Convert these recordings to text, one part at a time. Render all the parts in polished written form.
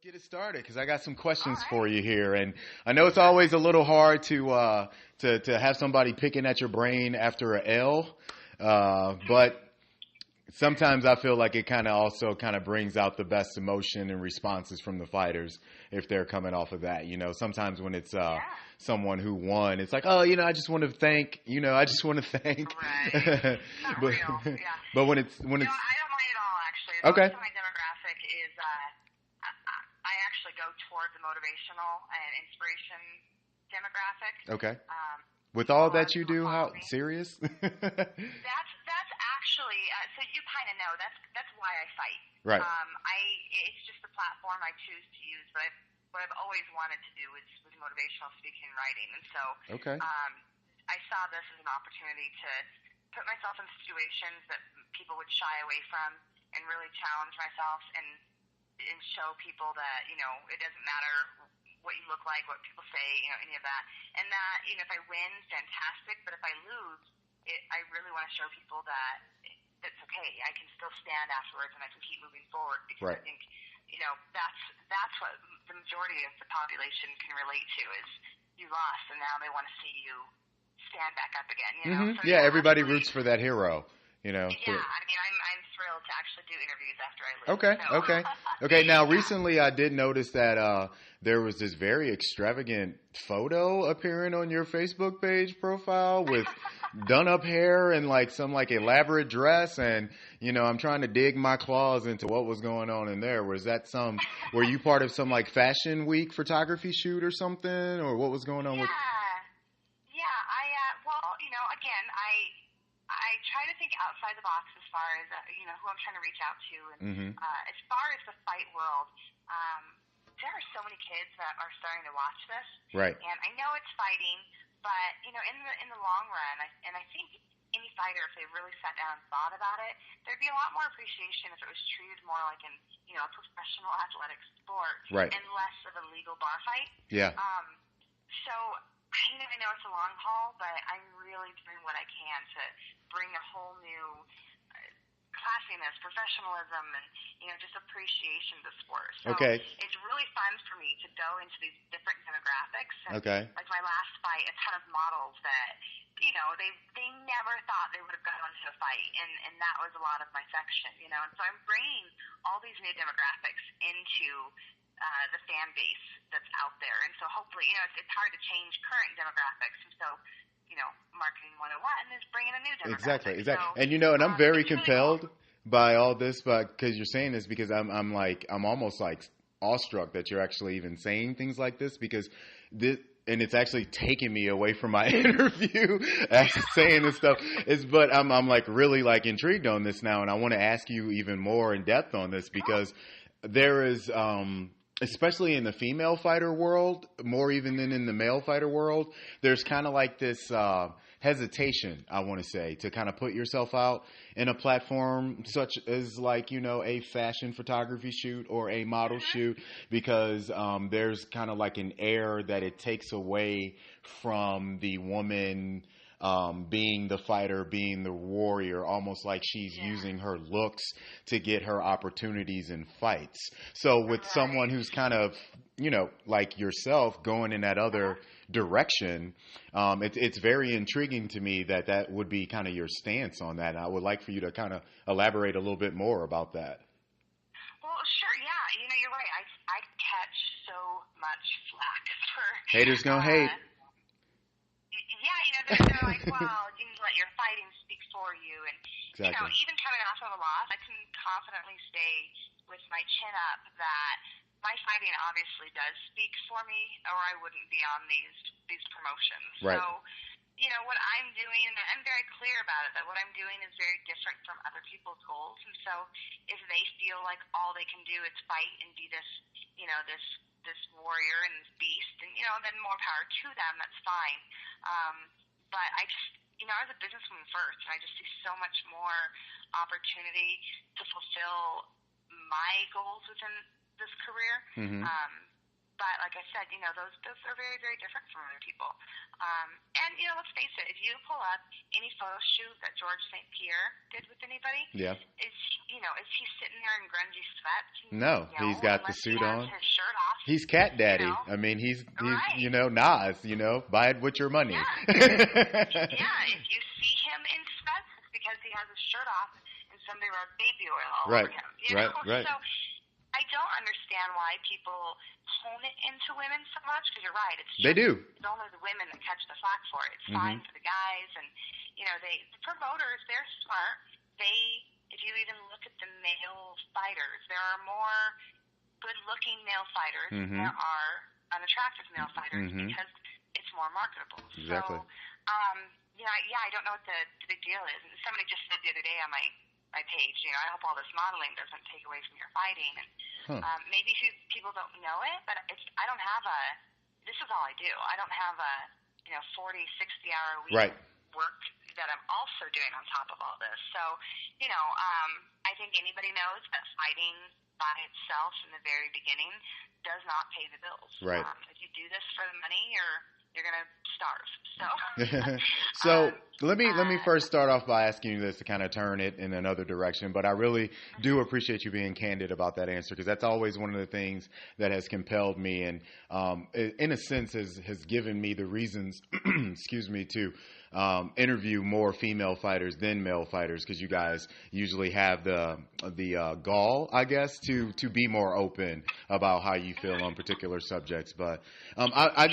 get it started because I got some questions All for right. you here, and I know it's always a little hard to have somebody picking at your brain after a L, but sometimes I feel like it kind of also kind of brings out the best emotion and responses from the fighters if they're coming off of that. You know, sometimes when it's Yeah. someone who won, it's like, oh, you know, I just want to thank, you know, I just want to thank. Right. Not but real. Yeah. but when it's No, I don't mind at all, actually. okay, Most of my demographic is, I actually go toward the motivational and inspiration demographic. okay. With A all lot of that you people do, follow how me. serious? That's actually so you kind of know that's why I fight. Right. It's just the platform I choose to use, but what I've always wanted to do was motivational speaking and writing, and so Okay. I saw this as an opportunity to put myself in situations that people would shy away from, and really challenge myself and show people that it doesn't matter what you look like, what people say, any of that, and that if I win, fantastic, but if I lose, I really want to show people that it's okay. I can still stand afterwards, and I can keep moving forward because Right. I think that's what the majority of the population can relate to is you lost, and now they want to see you stand back up again. Mm-hmm. So Yeah, everybody absolutely. roots for that hero. You know. Yeah, I mean, I'm thrilled to actually do interviews after I lose. Okay, So. okay. Okay, now Yeah. recently I did notice that there was this very extravagant photo appearing on your Facebook page profile with done up hair and some elaborate dress, and I'm trying to dig my claws into what was going on in there. Were you part of some fashion week photography shoot or something, or what was going on with? Yeah. Well, again, I try to think outside the box as far as who I'm trying to reach out to, and Mm-hmm. as far as the fight world, there are so many kids that are starting to watch this, Right. and I know it's fighting, but in the long run, I think any fighter, if they really sat down and thought about it, there'd be a lot more appreciation if it was treated more like a professional athletic sport, Right. and less of a legal bar fight. Yeah. So I know it's a long haul, but I'm really doing what I can to bring a whole new classiness, professionalism, and just appreciation to sport. So Okay. it's really fun for me to go into these different demographics. And Okay. like my last fight, a ton of models that they never thought they would have gone into a fight, and that was a lot of my section. And so I'm bringing all these new demographics into the fan base that's out there, and so hopefully, it's hard to change current demographics, and so, marketing 101 is bringing a new demographic. Exactly. So, And I'm very it's really compelled cool. by all this, but because you're saying this, because I'm almost awestruck that you're actually even saying things like this, because this. And it's actually taking me away from my interview actually saying this stuff. But I'm really intrigued on this now, and I want to ask you even more in depth on this because there is especially in the female fighter world, more even than in the male fighter world, there's kind of this hesitation, I want to say, to kind of put yourself out in a platform such as a fashion photography shoot or a model shoot, because there's kind of an air that it takes away from the woman being the fighter, being the warrior, almost like she's using her looks to get her opportunities in fights. So with someone who's kind of, like yourself, going in that other direction, it's very intriguing to me that would be kind of your stance on that. I would like for you to kind of elaborate a little bit more about that. Well, sure, yeah. You're right. I catch so much flack for Haters gonna hate. Yeah, they're like, well, you need to let your fighting speak for you. And, Exactly. Even coming off of a loss, I can confidently say with my chin up that my fighting obviously does speak for me, or I wouldn't be on these promotions. Right. So, what I'm doing, and I'm very clear about it, that what I'm doing is very different from other people's goals. And so if they feel like all they can do is fight and be this warrior and this beast, and, then more power to them, that's fine. But I just, I was a businesswoman first, and I just see so much more opportunity to fulfill my goals within this career. Mm-hmm. But like I said, those are very, very different from other people. And, let's face it, if you pull up any photo shoot that George St. Pierre did with anybody, Yeah. is he sitting there in grungy sweats? No, he's got the unless suit he has on. his shirt He's cat daddy. You know? I mean, he's Right. you know, Nas, you know, buy it with your money. Yeah. Yeah, if you see him in sweats, it's because he has his shirt off and somebody rubbed baby oil all Right. over him. You know? Right. So I don't understand why people hone it into women so much, because you're right. They do. It's only the women that catch the flack for it. It's fine for the guys, and you know, the promoters, they're smart. If you even look at the male fighters, there are more good-looking male fighters than there are unattractive male fighters because it's more marketable. Exactly. So, I don't know what the big deal is. And somebody just said the other day on my page, you know, I hope all this modeling doesn't take away from your fighting. And maybe people don't know it, but I don't have this is all I do. I don't have a 40, 60-hour week work that I'm also doing on top of all this. So, I think anybody knows that fighting by itself in the very beginning does not pay the bills. Right. If you do this for the money, you're going to starve. So So, let me first start off by asking you this to kind of turn it in another direction. But I really do appreciate you being candid about that answer, because that's always one of the things that has compelled me and, in a sense, has given me the reasons, excuse me, to interview more female fighters than male fighters, because you guys usually have the gall, I guess, to be more open about how you feel on particular subjects. But I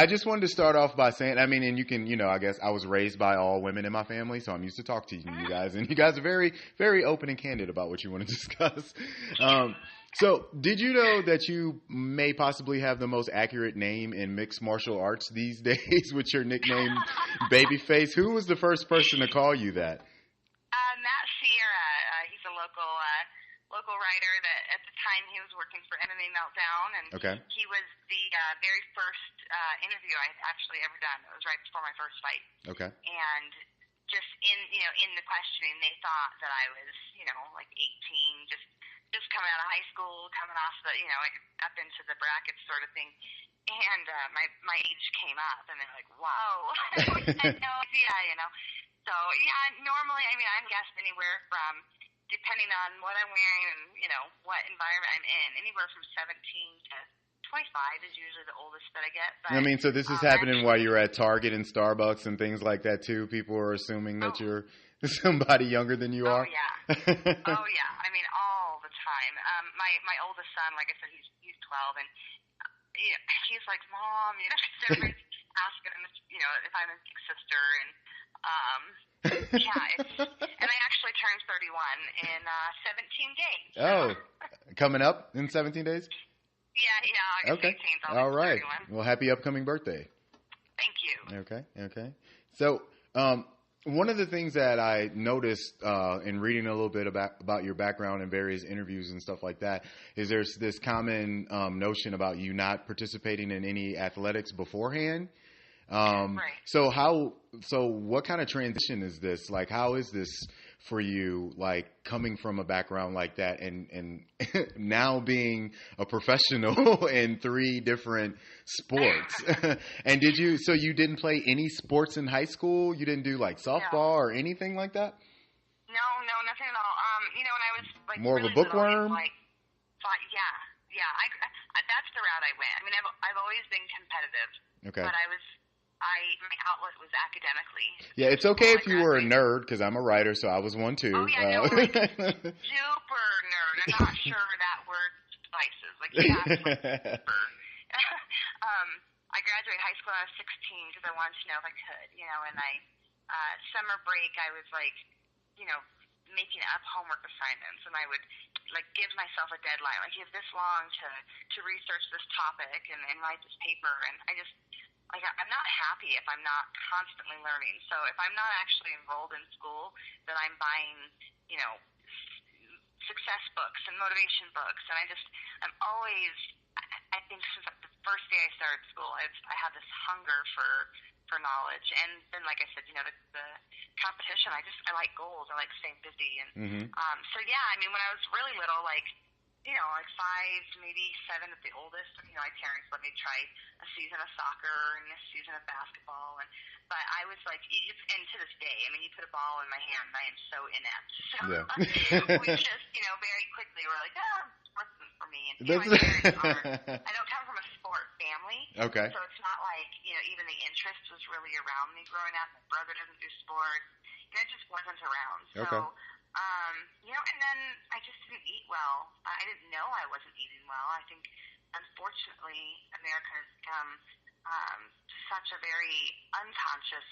just wanted to start off by saying, I mean, and you can, I guess I was raised by all women in my family, so I'm used to talk to you guys, and you guys are very, very open and candid about what you want to discuss. So did you know that you may possibly have the most accurate name in mixed martial arts these days with your nickname Babyface? Who was the first person to call you that? Matt Sierra, he's a local writer that at the time he was working for MMA Meltdown, and he was the very first interview I had actually ever done. It was right before my first fight. Okay. And just in the questioning, they thought that I was, like 18, just coming out of high school, coming off the, up into the brackets sort of thing. And my age came up, and they're like, "Whoa, we had no idea," So normally, I mean, I'm guessed anywhere from, depending on what I'm wearing and what environment I'm in, anywhere from 17 to 25 is usually the oldest that I get. But, I mean, so this is happening while you're at Target and Starbucks and things like that too. People are assuming that you're somebody younger than you are. Oh yeah. I mean, all the time. My oldest son, like I said, he's 12, and he's like, "Mom," everybody's asking him, if I'm his big sister, and and I actually turned 31 in 17 days. Oh, coming up in 17 days? Yeah, August 18th. All right. 31. Well, happy upcoming birthday. Thank you. Okay. So, one of the things that I noticed in reading a little bit about your background and various interviews and stuff like that is there's this common notion about you not participating in any athletics beforehand. Right. So what kind of transition is this? Like, how is this for you, like coming from a background like that and now being a professional in 3 different sports? And you didn't play any sports in high school? You didn't do like softball or anything like that? No, nothing at all. When I was like more really of a bookworm? Yeah. That's the route I went. I mean, I've always been competitive. Okay. But my outlet was academically. Yeah, it's okay if you were a nerd, because I'm a writer, so I was one too. Oh yeah, super nerd. I'm not sure that word suffices. Like, I graduated high school when I was 16 because I wanted to know if I could, and summer break I was like, making up homework assignments, and I would like give myself a deadline, like you have this long to research this topic and write this paper, and I just. Like, I'm not happy if I'm not constantly learning. So if I'm not actually enrolled in school, then I'm buying, success books and motivation books. And I'm always, I think since the first day I started school, I had this hunger for knowledge. And then, like I said, the competition, I like goals. I like staying busy. And so, I mean, when I was really little, like 5, maybe 7 at the oldest. My parents let me try a season of soccer and a season of basketball, but I was like, and to this day, I mean, you put a ball in my hand, and I am so inept. So we just, very quickly, we're like, sports isn't for me. And That's my parents are. I don't come from a sport family. okay. So it's not like, even the interest was really around me growing up. My brother doesn't do sports. It just wasn't around. So, Okay. And then I just didn't eat well. I didn't know I wasn't eating well. I think, unfortunately, America has become such a very unconscious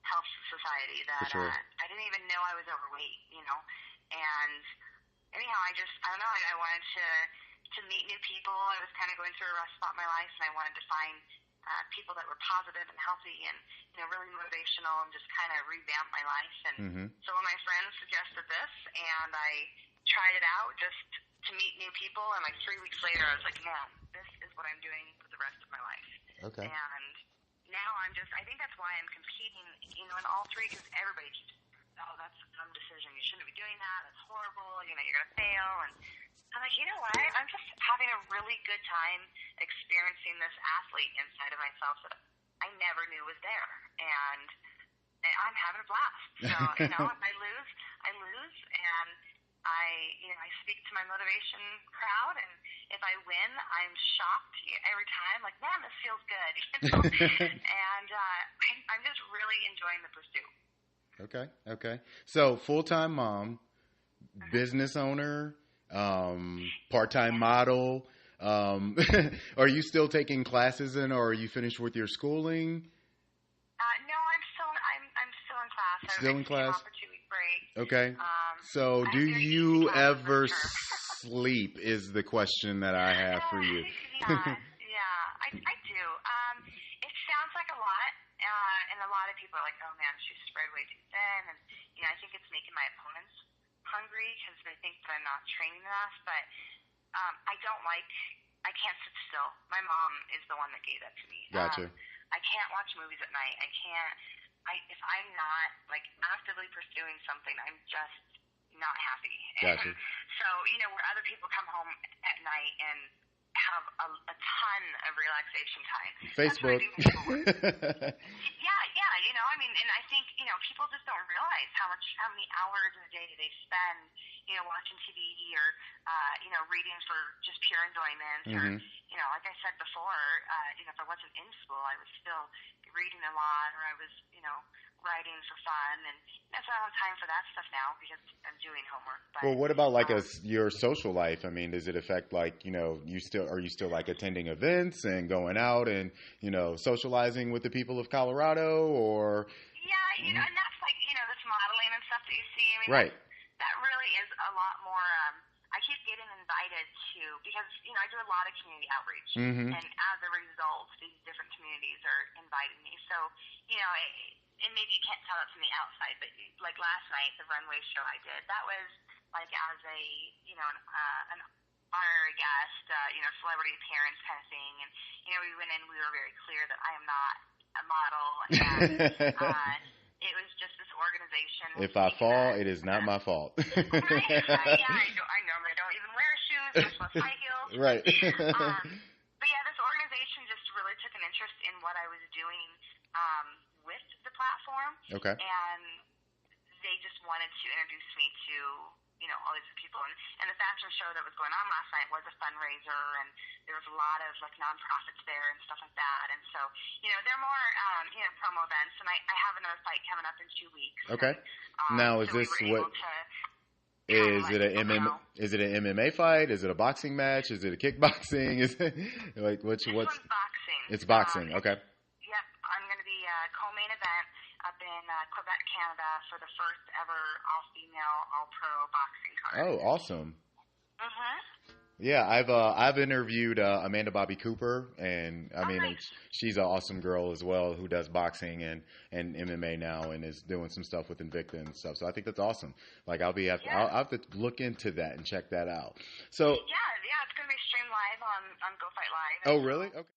health society that For sure. I didn't even know I was overweight. And anyhow, I don't know, I wanted to meet new people. I was kind of going through a rough spot in my life, and I wanted to find people that were positive and healthy and, really motivational, and just kind of revamp my life. And so when my friends suggested this, and I tried it out just to meet new people, and like 3 weeks later, I was like, man, this is what I'm doing for the rest of my life. Okay. And now I think that's why I'm competing, in all three, because everybody keeps, oh, that's a dumb decision. You shouldn't be doing that. That's horrible. You're going to fail. And I'm like, you know what? I'm just having a really good time experiencing this athlete inside of myself that I never knew was there. And I'm having a blast. So, if I lose, I lose. And I speak to my motivation crowd, and if I win, I'm shocked every time. Like, man, this feels good. And I'm just really enjoying the pursuit. Okay. So, full-time mom, business owner, part-time model. Are you still taking classes or are you finished with your schooling? No, I'm still in class. Still in class? Off for 2-week break. Okay. So, do you ever sleep is the question that I have for you. I do. It sounds like a lot, and a lot of people are like, oh man, she's spread way too thin, and I think it's making my opponents hungry because they think that I'm not training enough, but I can't sit still. My mom is the one that gave that to me. Gotcha. I can't watch movies at night. If I'm not like actively pursuing something, I'm just not happy. Gotcha. So, where other people come home at night and have a ton of relaxation time. Facebook. And I think, people just don't realize how many hours in a day they spend, watching TV or, reading for just pure enjoyment. Or, like I said before, if I wasn't in school, I was still reading a lot, or I was, writing for fun. And I don't have time for that stuff now because I'm doing homework. But, well, what about your social life? I mean, does it affect are you still like attending events and going out and, socializing with the people of Colorado or? Yeah, and that's this modeling and stuff that you see. I mean, right. That really is a lot more, I keep getting invited to, because, I do a lot of community outreach. And as a result, these different communities are inviting me. So, and maybe you can't tell it from the outside, but like last night, the runway show I did, that was like as a, an honorary guest, celebrity appearance kind of thing. And, we went in, we were very clear that I am not a model. And it was just this organization. If I fall, it is not my fault. Right? I normally don't even wear shoes, just wear high heels. Right. But yeah, this organization just really took an interest in what I was doing with the platform. Okay. And they just wanted to introduce me to, all these people. And the fashion show that was going on last night was a fundraiser, and there was a lot of nonprofits there and stuff like that. And so, they're more, promo events. And I have another fight coming up in 2 weeks. Okay. And, now, is so this we what? Is it an MMA fight? Is it a boxing match? Is it a kickboxing? Is it what's one's boxing. It's boxing. Okay. Yep, I'm going to be a co-main event up in Quebec, Canada, for the first ever all-female, all-pro boxing card. Oh, awesome. Yeah, I've interviewed Amanda Bobby Cooper, and nice. She's an awesome girl as well who does boxing and MMA now and is doing some stuff with Invicta and stuff. So I think that's awesome. I'll have to look into that and check that out. So yeah, it's going to be streamed live on Go Fight Live. Oh, really? Okay.